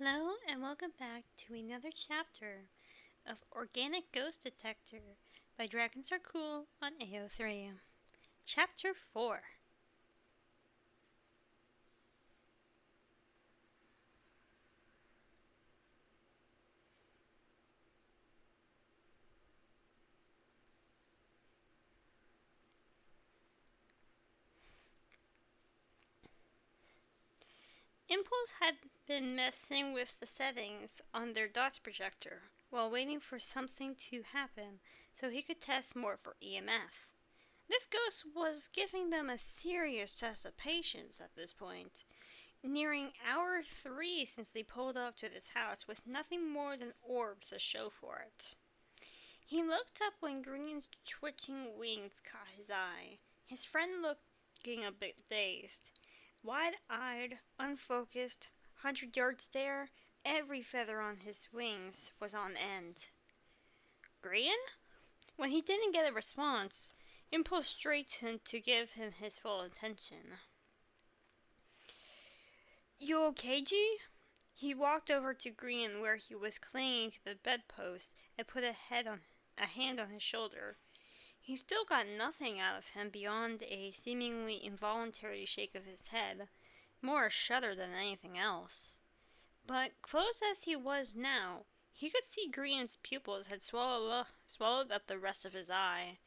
Hello and welcome back to another chapter of Organic Ghost Detector by Dragons Are Cool on AO3. Chapter 4. Impulse had been messing with the settings on their dots projector while waiting for something to happen so he could test more for EMF. This ghost was giving them a serious test of patience at this point, nearing hour 3 since they pulled up to this house with nothing more than orbs to show for it. He looked up when Green's twitching wings caught his eye, his friend looking a bit dazed. Wide-eyed, unfocused, 100-yard stare, every feather on his wings was on end. Green? When he didn't get a response, Impulse straightened to give him his full attention. You okay, G? He walked over to Green where he was clinging to the bedpost and put a hand on his shoulder. He still got nothing out of him beyond a seemingly involuntary shake of his head, more a shudder than anything else. But closed as he was now, he could see Green's pupils had swallowed up the rest of his eye.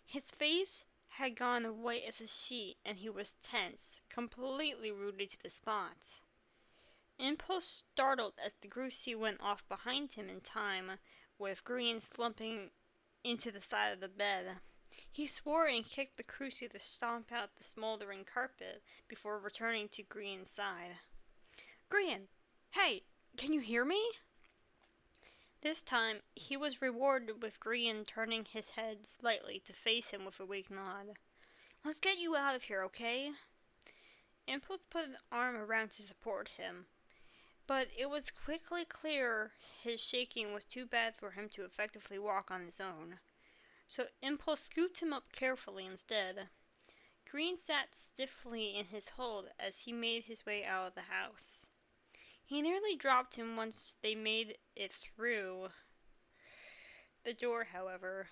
His face had gone white as a sheet, and he was tense, completely rooted to the spot. Impulse startled as the Groosey went off behind him in time, with Green slumping into the side of the bed. He swore and kicked the Crucie to stomp out the smoldering carpet before returning to Green's side. Green! Hey! Can you hear me? This time, he was rewarded with Green turning his head slightly to face him with a weak nod. Let's get you out of here, okay? Impulse put an arm around to support him, but it was quickly clear his shaking was too bad for him to effectively walk on his own. So Impulse scooped him up carefully instead. Green sat stiffly in his hold as he made his way out of the house. He nearly dropped him once they made it through the door, however.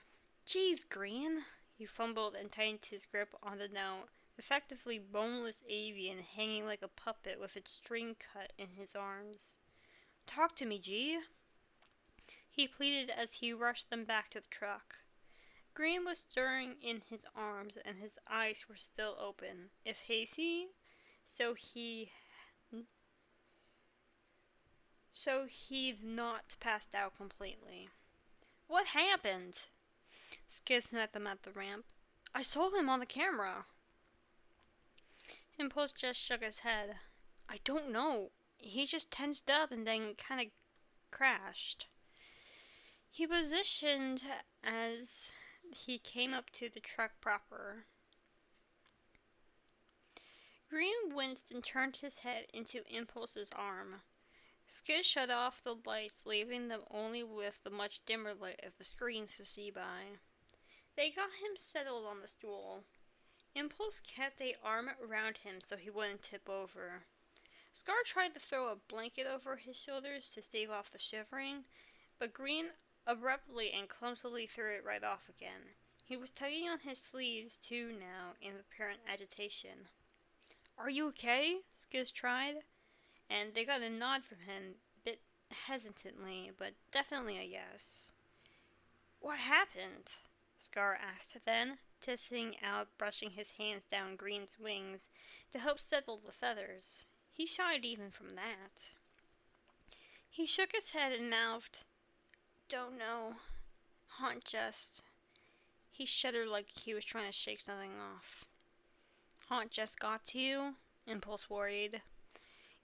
Geez, Green! He fumbled and tightened his grip on the now effectively boneless avian hanging like a puppet with its string cut in his arms. Talk to me, G! He pleaded as he rushed them back to the truck. Green was stirring in his arms and his eyes were still open, if hazy, so he'd not passed out completely. What happened? Skiz met them at the ramp. I saw him on the camera. Impulse just shook his head. I don't know. He just tensed up and then kind of crashed. He positioned as he came up to the truck proper. Green winced and turned his head into Impulse's arm. Skiz shut off the lights, leaving them only with the much dimmer light of the screens to see by. They got him settled on the stool. Impulse kept a arm around him so he wouldn't tip over. Scar tried to throw a blanket over his shoulders to stave off the shivering, but Green abruptly and clumsily threw it right off again. He was tugging on his sleeves too now in apparent agitation. Are you okay? Skiz tried, and they got a nod from him, a bit hesitantly, but definitely a yes. What happened? Scar asked then, tissing out, brushing his hands down Green's wings to help settle the feathers. He shied even from that. He shook his head and mouthed, Don't know. Haunt just... He shuddered like he was trying to shake something off. Haunt just got to you? Impulse worried.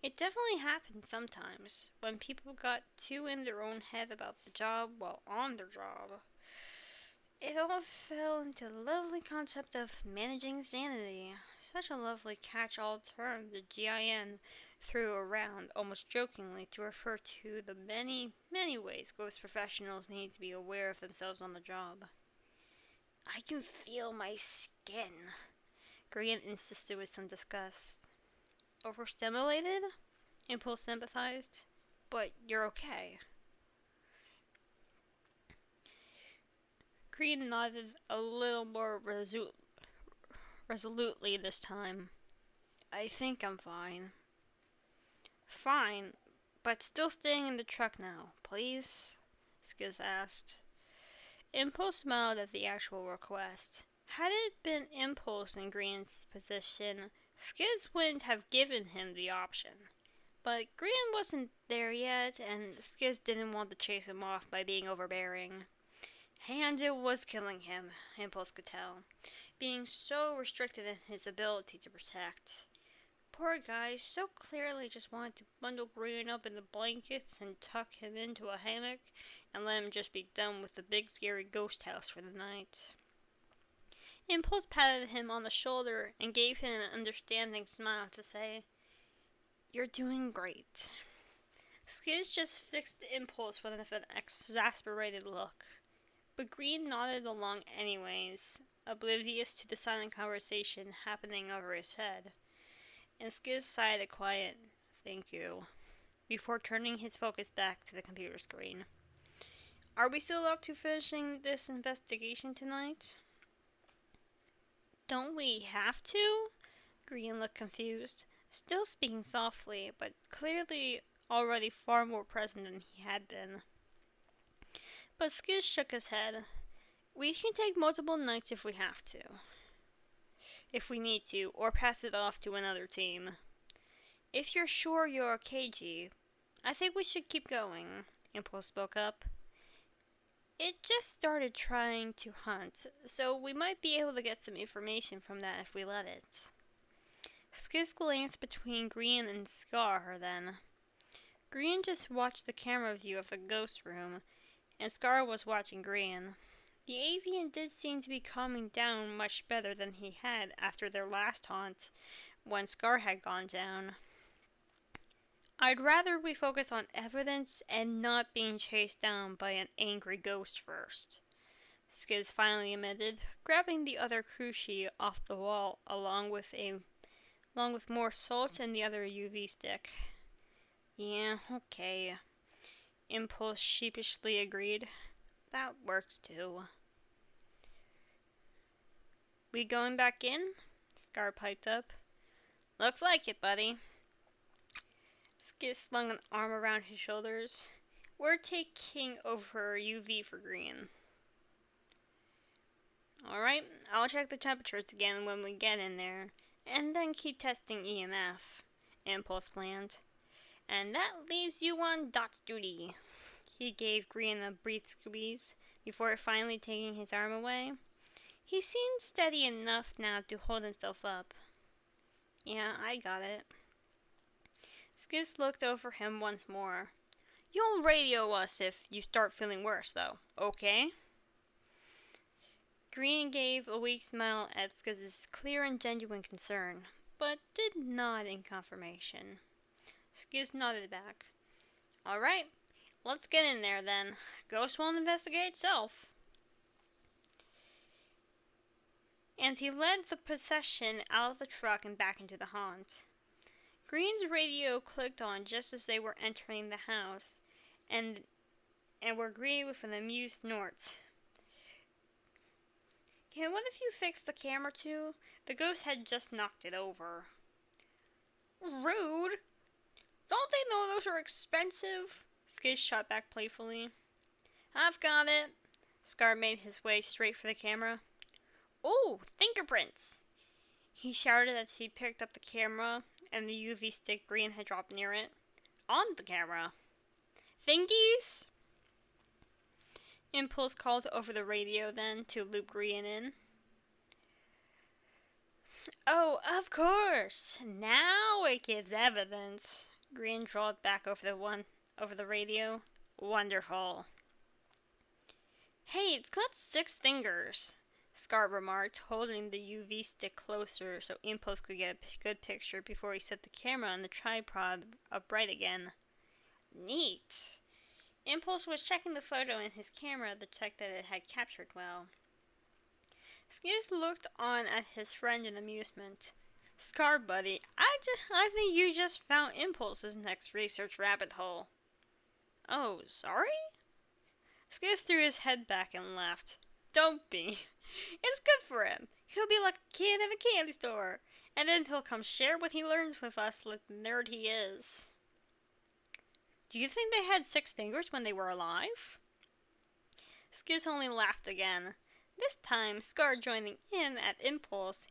It definitely happened sometimes, when people got too in their own head about the job while on their job. It all fell into the lovely concept of managing sanity. Such a lovely catch-all term the GIN threw around, almost jokingly, to refer to the many, many ways ghost professionals need to be aware of themselves on the job. I can feel my skin, Green insisted with some disgust. Overstimulated? Impulse sympathized. but you're okay. Green nodded a little more resolutely this time. I think I'm fine. Fine, but still staying in the truck now, please? Skiz asked. Impulse smiled at the actual request. Had it been Impulse in Green's position, Skiz wouldn't have given him the option. But Green wasn't there yet, and Skiz didn't want to chase him off by being overbearing. And it was killing him, Impulse could tell, being so restricted in his ability to protect. Poor guy so clearly just wanted to bundle Green up in the blankets and tuck him into a hammock and let him just be done with the big scary ghost house for the night. Impulse patted him on the shoulder and gave him an understanding smile to say, "You're doing great." Skiz just fixed Impulse with an exasperated look. But Green nodded along anyways, oblivious to the silent conversation happening over his head. And Skiz sighed a quiet, "Thank you," before turning his focus back to the computer screen. "Are we still up to finishing this investigation tonight?" "Don't we have to?" Green looked confused, still speaking softly, but clearly already far more present than he had been. But Skiz shook his head. "We can take multiple nights if we have to. If we need to, or pass it off to another team. If you're sure you're okay, G, I think we should keep going," Impulse spoke up. "It just started trying to hunt, so we might be able to get some information from that if we let it." Skiz glanced between Green and Scar then. Green just watched the camera view of the ghost room, and Scar was watching Green. The avian did seem to be calming down much better than he had after their last haunt, when Scar had gone down. "I'd rather we focus on evidence and not being chased down by an angry ghost first," Skiz finally admitted, grabbing the other crucie off the wall along with more salt and the other UV stick. "Yeah, okay," Impulse sheepishly agreed. "That works too." "We going back in?" Scar piped up. "Looks like it, buddy." Skiz slung an arm around his shoulders. "We're taking over UV for Green." "Alright, I'll check the temperatures again when we get in there, and then keep testing EMF," Impulse planned. "And that leaves you on Dot's duty." He gave Green a brief squeeze before finally taking his arm away. He seemed steady enough now to hold himself up. "Yeah, I got it." Skiz looked over him once more. "You'll radio us if you start feeling worse, though, okay?" Green gave a weak smile at Skiz's clear and genuine concern, but did nod in confirmation. Skiz nodded back. "Alright, let's get in there then. Ghost won't investigate itself." And he led the procession out of the truck and back into the haunt. Green's radio clicked on just as they were entering the house, and were greeted with an amused snort. "Can one of you fix the camera too? The ghost had just knocked it over." "Rude! Don't they know those are expensive?" Skiz shot back playfully. "I've got it." Scar made his way straight for the camera. "Ooh, fingerprints!" he shouted as he picked up the camera and the UV stick Green had dropped near it. "On the camera." "Fingies?" Impulse called over the radio then to loop Green in. "Oh, of course! Now it gives evidence." Green drawled back over the radio. "Wonderful." "Hey, it's got 6 fingers," Scar remarked, holding the UV stick closer so Impulse could get a good picture before he set the camera on the tripod upright again. "Neat." Impulse was checking the photo in his camera to check that it had captured well. Skiz looked on at his friend in amusement. "Scar, buddy, I think you just found Impulse's next research rabbit hole." Oh, sorry? Skiz threw his head back and laughed. Don't be. It's good for him. He'll be like a kid in a candy store. And then he'll come share what he learns with us like the nerd he is. Do you think they had 6 fingers when they were alive? Skiz only laughed again. This time, Scar joining in Impulse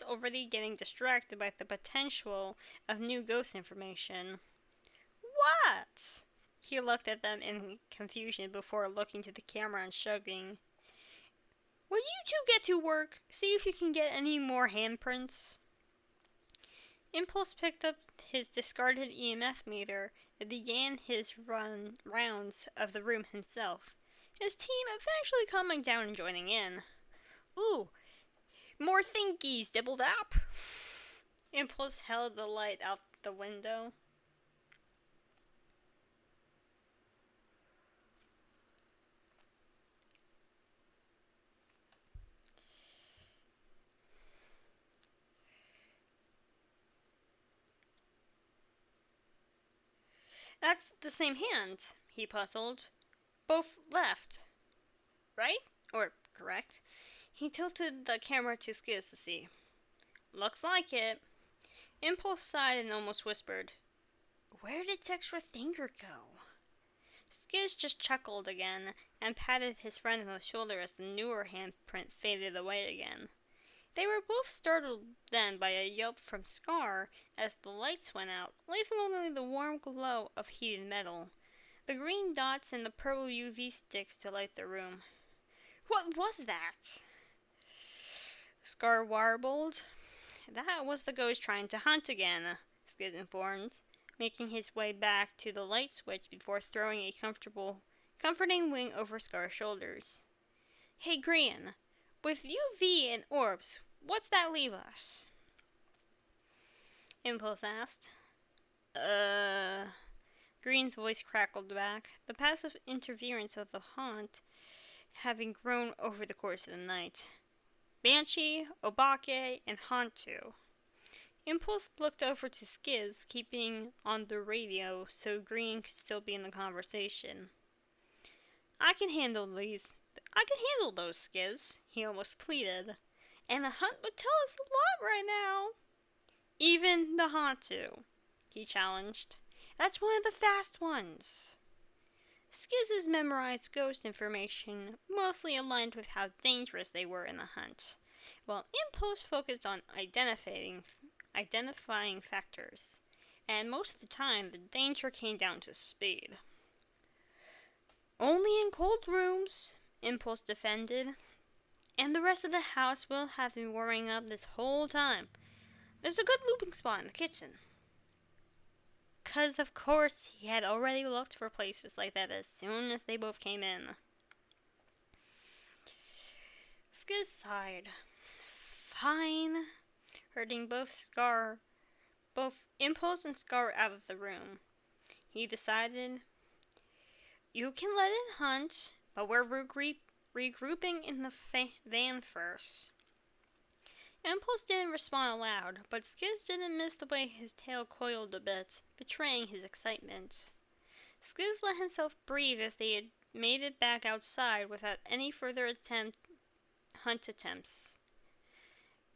already getting distracted by the potential of new ghost information. What? He looked at them in confusion before looking to the camera and shrugging. Will you two get to work? See if you can get any more handprints. Impulse picked up his discarded EMF meter and began his rounds of the room himself, his team eventually calming down and joining in. Ooh, more thinkies, dibble dap. Impulse held the light out the window. That's the same hand, he puzzled. Both left, right? Or correct? He tilted the camera to Skiz to see. Looks like it. Impulse sighed and almost whispered, Where did its extra finger go? Skiz just chuckled again and patted his friend on the shoulder as the newer handprint faded away again. They were both startled then by a yelp from Scar as the lights went out, leaving only the warm glow of heated metal, the green dots and the purple UV sticks to light the room. What was that? Scar warbled. That was the ghost trying to hunt again, Skiz informed, making his way back to the light switch before throwing a comforting wing over Scar's shoulders. Hey, Green, with UV and orbs, what's that leave us? Impulse asked. Green's voice crackled back, the passive interference of the haunt having grown over the course of the night. Banshee, Obake, and Hantu. Impulse looked over to Skiz, keeping on the radio so Green could still be in the conversation. I can handle those, Skiz, he almost pleaded. And the hunt would tell us a lot right now. Even the Hantu, he challenged. That's one of the fast ones. Skiz's memorized ghost information mostly aligned with how dangerous they were in the hunt, while Impulse focused on identifying factors, and most of the time the danger came down to speed. Only in cold rooms, Impulse defended, and the rest of the house will have been warming up this whole time. There's a good looping spot in the kitchen. 'Cause of course he had already looked for places like that as soon as they both came in. Skiz sighed. Fine. Herding both Impulse and Scar out of the room, he decided, You can let it hunt, but we're regrouping in the van first. Impulse didn't respond aloud, but Skiz didn't miss the way his tail coiled a bit, betraying his excitement. Skiz let himself breathe as they had made it back outside without any further hunt attempts.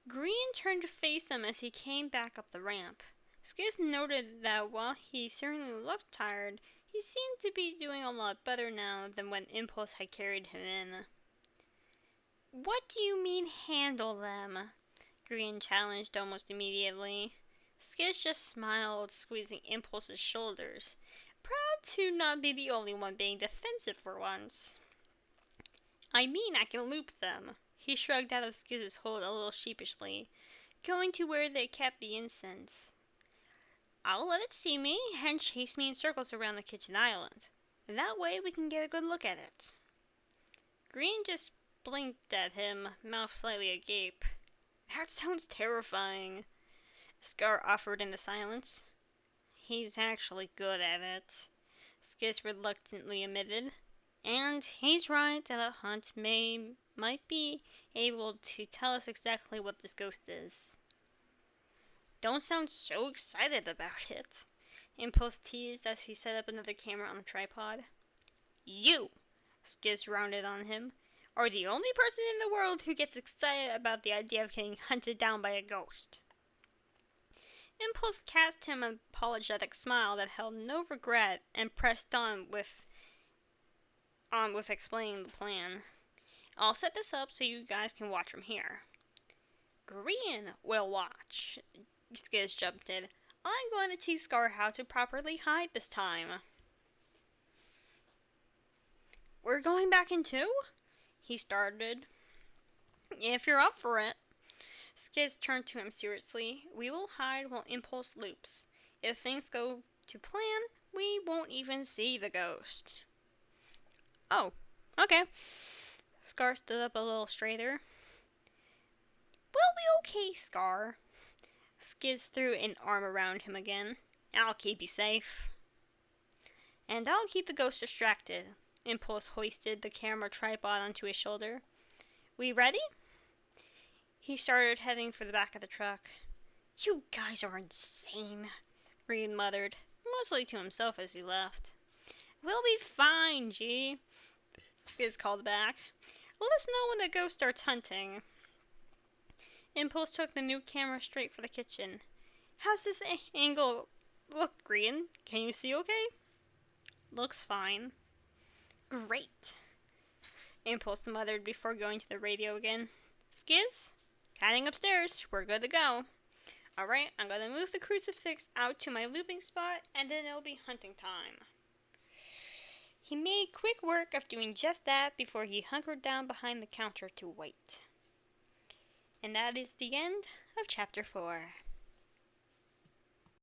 Green turned to face him as he came back up the ramp. Skiz noted that while he certainly looked tired, he seemed to be doing a lot better now than when Impulse had carried him in. What do you mean handle them? Green challenged almost immediately. Skiz just smiled, squeezing Impulse's shoulders, proud to not be the only one being defensive for once. I mean I can loop them. He shrugged out of Skiz's hold a little sheepishly, going to where they kept the incense. I'll let it see me and chase me in circles around the kitchen island. That way we can get a good look at it. Green just blinked at him, mouth slightly agape. That sounds terrifying, Scar offered in the silence. He's actually good at it, Skiz reluctantly admitted. And he's right that a hunt might be able to tell us exactly what this ghost is. Don't sound so excited about it. Impulse teased as he set up another camera on the tripod. You, Skiz rounded on him, are the only person in the world who gets excited about the idea of getting hunted down by a ghost. Impulse cast him an apologetic smile that held no regret and pressed on with explaining the plan. I'll set this up so you guys can watch from here. Green will watch, Skiz jumped in. I'm going to teach Scar how to properly hide this time. We're going back in too? He started. If you're up for it. Skiz turned to him seriously. We will hide while Impulse loops. If things go to plan, we won't even see the ghost. Oh, okay. Scar stood up a little straighter. We'll be okay, Scar. Skiz threw an arm around him again. I'll keep you safe. And I'll keep the ghost distracted. Impulse hoisted the camera tripod onto his shoulder. We ready? He started heading for the back of the truck. You guys are insane, Reed muttered, mostly to himself as he left. We'll be fine, G, Skiz called back. Let us know when the ghost starts hunting. Impulse took the new camera straight for the kitchen. How's this angle look, Green? Can you see okay? Looks fine. Great, Impulse muttered before going to the radio again. Skiz? Heading upstairs. We're good to go. Alright, I'm gonna move the crucifix out to my looping spot, and then it'll be hunting time. He made quick work of doing just that before he hunkered down behind the counter to wait. And that is the end of Chapter 4.